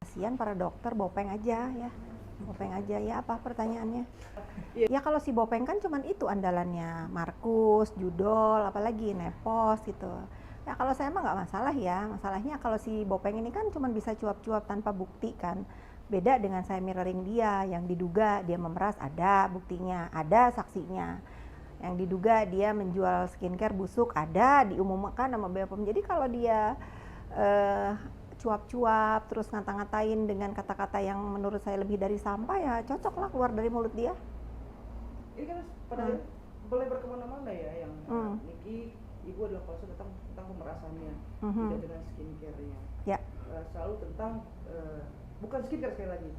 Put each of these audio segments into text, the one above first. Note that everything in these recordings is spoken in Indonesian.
kasihan para dokter, Bopeng aja ya. Bopeng aja ya, apa pertanyaannya? Ya kalau si Bopeng kan cuman itu andalannya, Markus, Judol, apalagi Nepos gitu. Ya kalau saya mah nggak masalah ya, masalahnya kalau si Bopeng ini kan cuman bisa cuap-cuap tanpa bukti kan. Beda dengan saya mirroring dia, yang diduga dia memeras ada buktinya, ada saksinya. Yang diduga dia menjual skincare busuk ada diumumkan sama BPOM. Jadi kalau dia eh, cuap-cuap terus ngata-ngatain dengan kata-kata yang menurut saya lebih dari sampah, ya cocok lah keluar dari mulut dia. Ini kan pada boleh berkemana-mana ya, yang Niki ibu adalah palsu tentang pemerasannya, tidak dengan skincare-nya. Ya. Selalu tentang bukan skincare sekali lagi,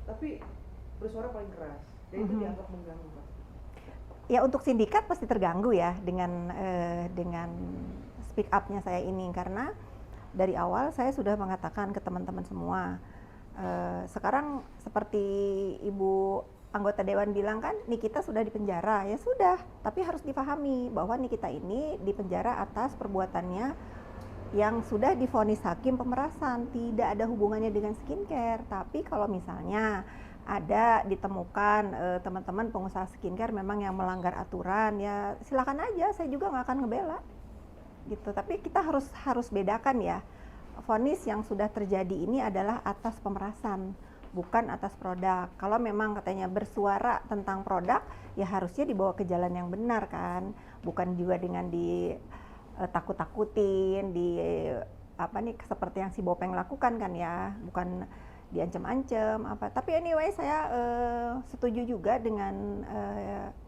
tapi bersuara paling keras, dan itu dianggap mengganggu Pak. Ya untuk sindikat pasti terganggu ya dengan speak up-nya saya ini, karena dari awal saya sudah mengatakan ke teman-teman semua. Sekarang seperti Ibu anggota dewan bilang kan, Nikita sudah dipenjara, ya sudah. Tapi harus dipahami bahwa Nikita ini dipenjara atas perbuatannya yang sudah divonis hakim pemerasan, tidak ada hubungannya dengan skincare. Tapi kalau misalnya ada ditemukan teman-teman pengusaha skincare memang yang melanggar aturan, ya silakan aja, saya juga nggak akan ngebela gitu. Tapi kita harus bedakan ya, vonis yang sudah terjadi ini adalah atas pemerasan, bukan atas produk. Kalau memang katanya bersuara tentang produk, ya harusnya dibawa ke jalan yang benar kan, bukan juga dengan takut-takutin, apa nih seperti yang si Bopeng lakukan kan ya, bukan diancam-ancam apa. Tapi anyway saya setuju juga dengan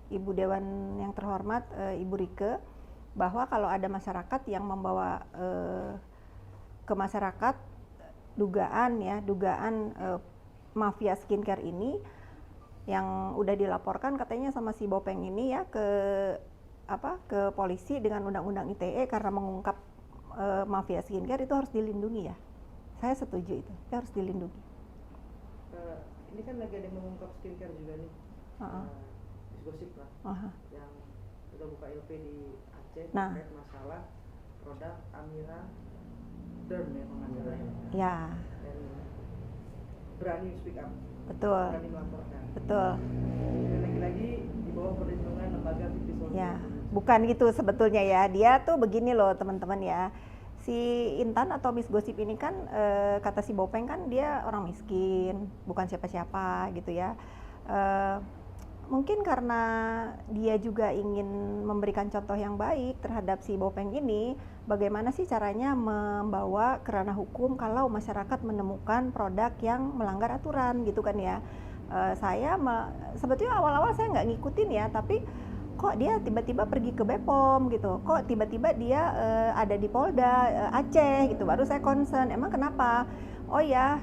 Ibu Dewan yang terhormat Ibu Rike, bahwa kalau ada masyarakat yang membawa ke masyarakat dugaan mafia skincare ini yang udah dilaporkan katanya sama si Bopeng ini ya ke polisi dengan undang-undang ITE karena mengungkap mafia skincare, itu harus dilindungi ya. Saya setuju itu harus dilindungi. Ini kan lagi ada yang mengungkap skincare juga nih, gosip lah, yang udah buka LP di Aceh terkait masalah produk Amira Derm ya pengacaranya. Ya. Dan berani speak up. Betul. Berani melaporkan. Betul. Dan lagi-lagi di bawah perlindungan lembaga Victisolve. Ya, bukan gitu sebetulnya ya. Dia tuh begini loh teman-teman ya. Si Intan atau Miss Gosip ini kan kata si Bopeng kan dia orang miskin, bukan siapa-siapa gitu ya. Mungkin karena dia juga ingin memberikan contoh yang baik terhadap si Bopeng ini, bagaimana sih caranya membawa ke ranah hukum kalau masyarakat menemukan produk yang melanggar aturan gitu kan ya. Sebetulnya awal-awal saya nggak ngikutin ya, tapi kok dia tiba-tiba pergi ke Bepom gitu, kok tiba-tiba dia ada di Polda Aceh gitu, baru saya concern, emang kenapa? Oh ya,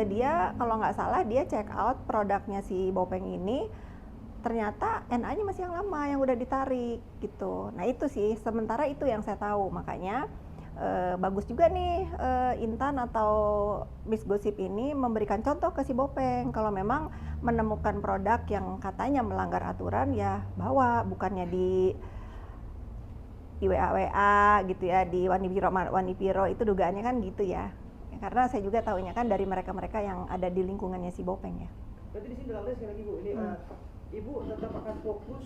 dia kalau nggak salah dia check out produknya si Bopeng ini, ternyata NA-nya masih yang lama yang udah ditarik gitu. Nah itu sih sementara itu yang saya tahu, makanya bagus juga nih Intan atau Miss Gosip ini memberikan contoh ke si Bopeng. Kalau memang menemukan produk yang katanya melanggar aturan, ya bawa, bukannya di WA gitu ya, di Wanipiro itu dugaannya kan gitu ya. Karena saya juga tahunya kan dari mereka-mereka yang ada di lingkungannya si Bopeng ya. Berarti di sini dalam sekali lagi Bu, ini Ibu tetap akan fokus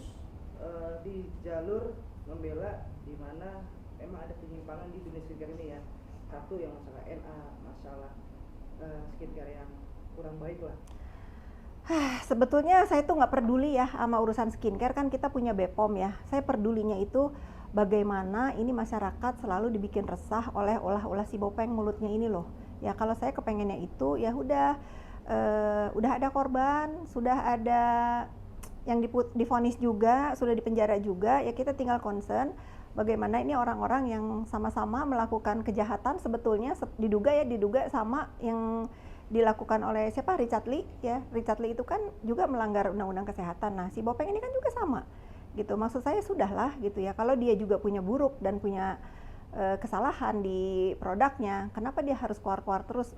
di jalur membela di mana memang ada penyimpangan di dunia skincare ini ya. Satu yang masalah NA, masalah skincare yang kurang baik lah. Sebetulnya saya tuh nggak peduli ya sama urusan skincare, kan kita punya BPOM ya. Saya pedulinya itu bagaimana ini masyarakat selalu dibikin resah oleh olah-olah si Bopeng mulutnya ini loh. Ya kalau saya kepengennya itu ya udah ada korban, sudah ada yang divonis juga, sudah dipenjara juga, ya kita tinggal concern bagaimana ini orang-orang yang sama-sama melakukan kejahatan sebetulnya diduga sama yang dilakukan oleh siapa, Richard Lee ya. Richard Lee itu kan juga melanggar undang-undang kesehatan. Nah si Bopeng ini kan juga sama gitu. Maksud saya sudahlah gitu ya, kalau dia juga punya buruk dan punya kesalahan di produknya, kenapa dia harus keluar-keluar terus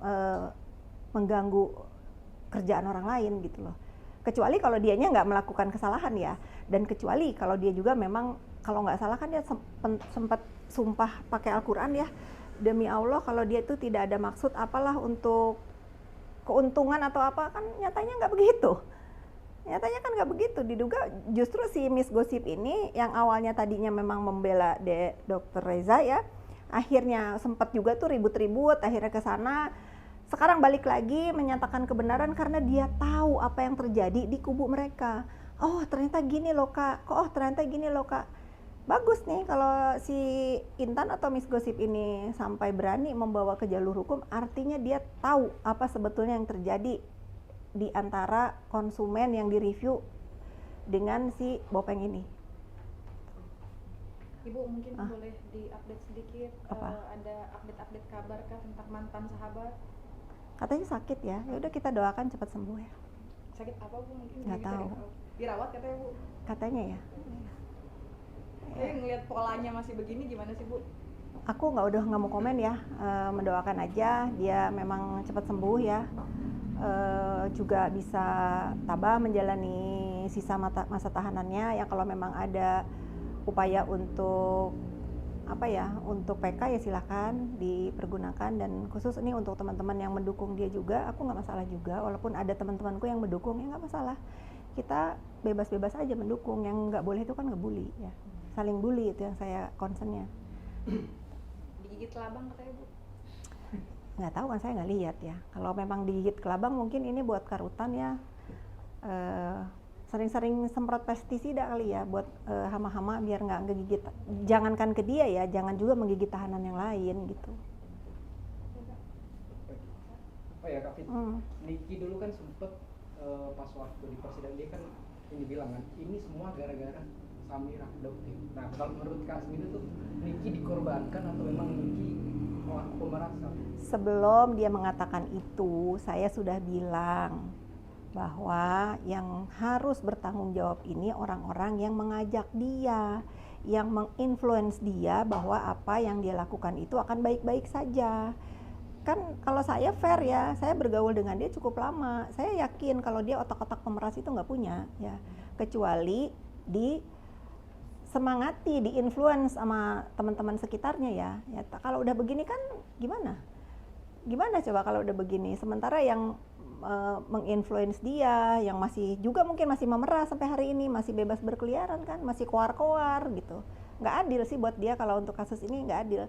mengganggu kerjaan orang lain gitu loh. Kecuali kalau dianya nggak melakukan kesalahan ya, dan kecuali kalau dia juga memang, kalau nggak salah kan dia sempat sumpah pakai Al-Quran ya, demi Allah kalau dia itu tidak ada maksud apalah untuk keuntungan atau apa, kan nyatanya nggak begitu. Nyatanya kan nggak begitu. Diduga justru si Miss Gosip ini yang awalnya tadinya memang membela Dr. Reza ya, akhirnya sempat juga tuh ribut-ribut, akhirnya ke sana. Sekarang balik lagi menyatakan kebenaran karena dia tahu apa yang terjadi di kubu mereka. Oh ternyata gini loh kak, oh ternyata gini loh kak. Bagus nih kalau si Intan atau Miss Gosip ini sampai berani membawa ke jalur hukum, artinya dia tahu apa sebetulnya yang terjadi di antara konsumen yang direview dengan si Bopeng ini. Ibu mungkin boleh diupdate sedikit, ada update-update kabar kah tentang mantan sahabat? Katanya sakit ya, ya udah kita doakan cepat sembuh ya. Sakit apa Bu? Mungkin nggak tahu. Dirawat katanya Bu? Katanya ya. Saya ngelihat polanya masih begini gimana sih Bu? Aku nggak mau komen ya, mendoakan aja dia memang cepat sembuh ya. Juga bisa tabah menjalani sisa masa tahanannya ya. Kalau memang ada upaya untuk untuk PK ya silakan dipergunakan, dan khusus ini untuk teman-teman yang mendukung dia juga, aku nggak masalah juga walaupun ada teman-temanku yang mendukung ya nggak masalah, kita bebas-bebas aja mendukung. Yang nggak boleh itu kan ngebully ya, saling bully itu yang saya concernnya. Digigit kelabang katanya Bu? Nggak tahu kan, saya nggak lihat ya. Kalau memang digigit kelabang mungkin ini buat karutan ya, sering-sering semprot pestisida kali ya buat hama-hama biar nggak ngegigit. Jangankan ke dia ya, jangan juga menggigit tahanan yang lain gitu. Oh ya Kak Fit, Niki dulu kan sempet pas waktu di persidangan dia kan ini bilang kan, ini semua gara-gara Samira adoptif. Nah kalau menurut Kak Asmi itu Niki dikorbankan atau memang Niki pelaku pemerasan? Sebelum dia mengatakan itu, saya sudah bilang bahwa yang harus bertanggung jawab ini orang-orang yang mengajak dia, yang menginfluence dia bahwa apa yang dia lakukan itu akan baik-baik saja. Kan kalau saya fair ya, saya bergaul dengan dia cukup lama, saya yakin kalau dia otak-otak pemeras itu nggak punya ya, kecuali di semangati, di influence sama teman-teman sekitarnya ya. Kalau udah begini kan gimana coba kalau udah begini, sementara yang menginfluence dia, yang masih mungkin masih memerah sampai hari ini, masih bebas berkeliaran kan, masih koar-koar gitu. Nggak adil sih buat dia kalau untuk kasus ini, nggak adil.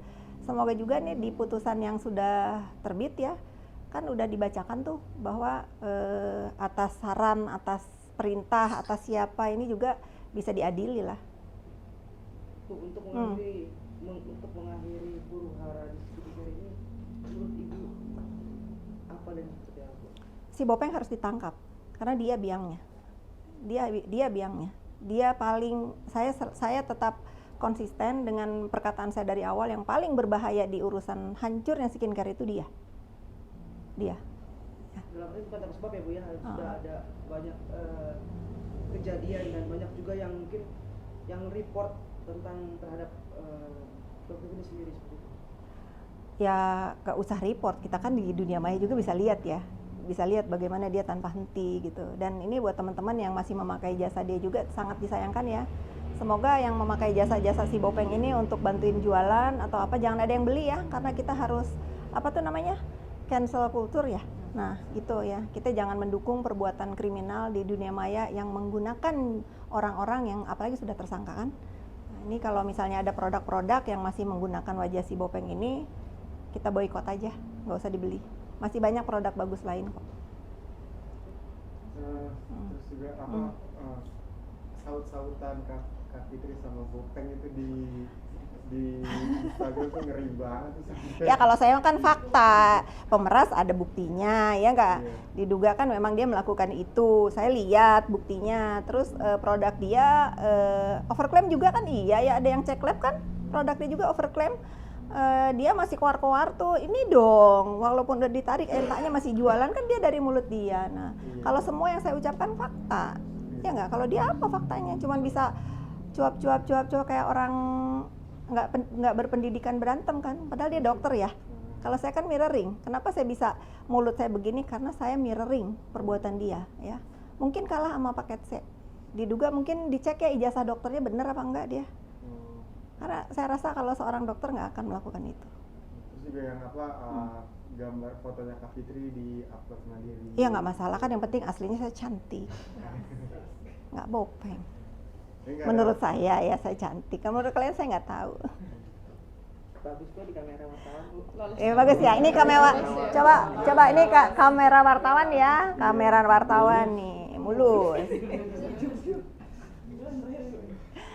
Semoga juga nih di putusan yang sudah terbit ya, kan udah dibacakan tuh bahwa atas saran, atas perintah, atas siapa ini juga bisa diadili lah. Untuk mengakhiri huru hara di sekitar ini, menurut Ibu apa dan seperti apa? Si Bopeng harus ditangkap karena dia biangnya. Dia biangnya. Dia paling, saya tetap konsisten dengan perkataan saya dari awal, yang paling berbahaya di urusan hancurnya skincare itu dia. Dalam arti bukan tanpa sebab ya Bu ya, sudah ada banyak kejadian dan banyak juga yang mungkin yang report terhadap dokter ini sendiri seperti itu. Ya gak usah report, kita kan di dunia maya juga bisa lihat ya, bisa lihat bagaimana dia tanpa henti gitu. Dan ini buat teman-teman yang masih memakai jasa dia juga sangat disayangkan ya. Semoga yang memakai jasa-jasa si Bopeng ini untuk bantuin jualan atau apa jangan ada yang beli ya, karena kita harus cancel culture ya. Nah itu ya, kita jangan mendukung perbuatan kriminal di dunia maya yang menggunakan orang-orang yang apalagi sudah tersangka kan. Nah, ini kalau misalnya ada produk-produk yang masih menggunakan wajah si Bopeng ini, kita boikot aja, nggak usah dibeli. Masih banyak produk bagus lain kok. Terus juga saut-sautan Kak Fitri sama Bopeng itu di Instagram tuh ngeri banget. Ya kalau saya kan fakta, pemeras ada buktinya ya nggak? Diduga kan memang dia melakukan itu, saya lihat buktinya. Terus produk dia overclaim juga kan, iya ya, ada yang cek lab kan, produknya juga overclaim. Dia masih koar-koar tuh, ini dong, walaupun udah ditarik entaknya masih jualan kan, dia dari mulut dia. Nah kalau semua yang saya ucapkan fakta, ya nggak? Kalau dia apa faktanya? Cuman bisa cuap-cuap kayak orang nggak berpendidikan berantem kan, padahal dia dokter ya. Kalau saya kan mirroring, kenapa saya bisa mulut saya begini? Karena saya mirroring perbuatan dia ya. Mungkin kalah sama paket C, diduga mungkin dicek ya ijazah dokternya bener apa enggak dia. Karena saya rasa kalau seorang dokter nggak akan melakukan itu. Terus juga yang apa gambar fotonya Kak Fitri di upload sendiri. Iya nggak masalah kan, yang penting aslinya saya cantik, nggak bopeng. Menurut saya ya saya cantik, menurut kalian saya nggak tahu. Bagus kok di kamera wartawan Bu. Bagus ya, ini kamera, coba ini kamera wartawan ya, kamera wartawan nih, mulus.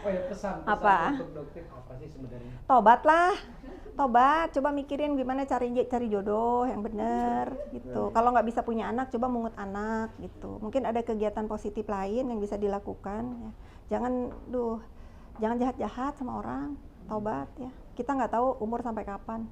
Oh ya, pesan Apa? untuk dokter apa sih sebenarnya? Tobat, coba mikirin gimana cari jodoh yang bener gitu. Kalau nggak bisa punya anak, coba mungut anak gitu. Mungkin ada kegiatan positif lain yang bisa dilakukan. Ya. Jangan jahat-jahat sama orang. Tobat ya. Kita nggak tahu umur sampai kapan.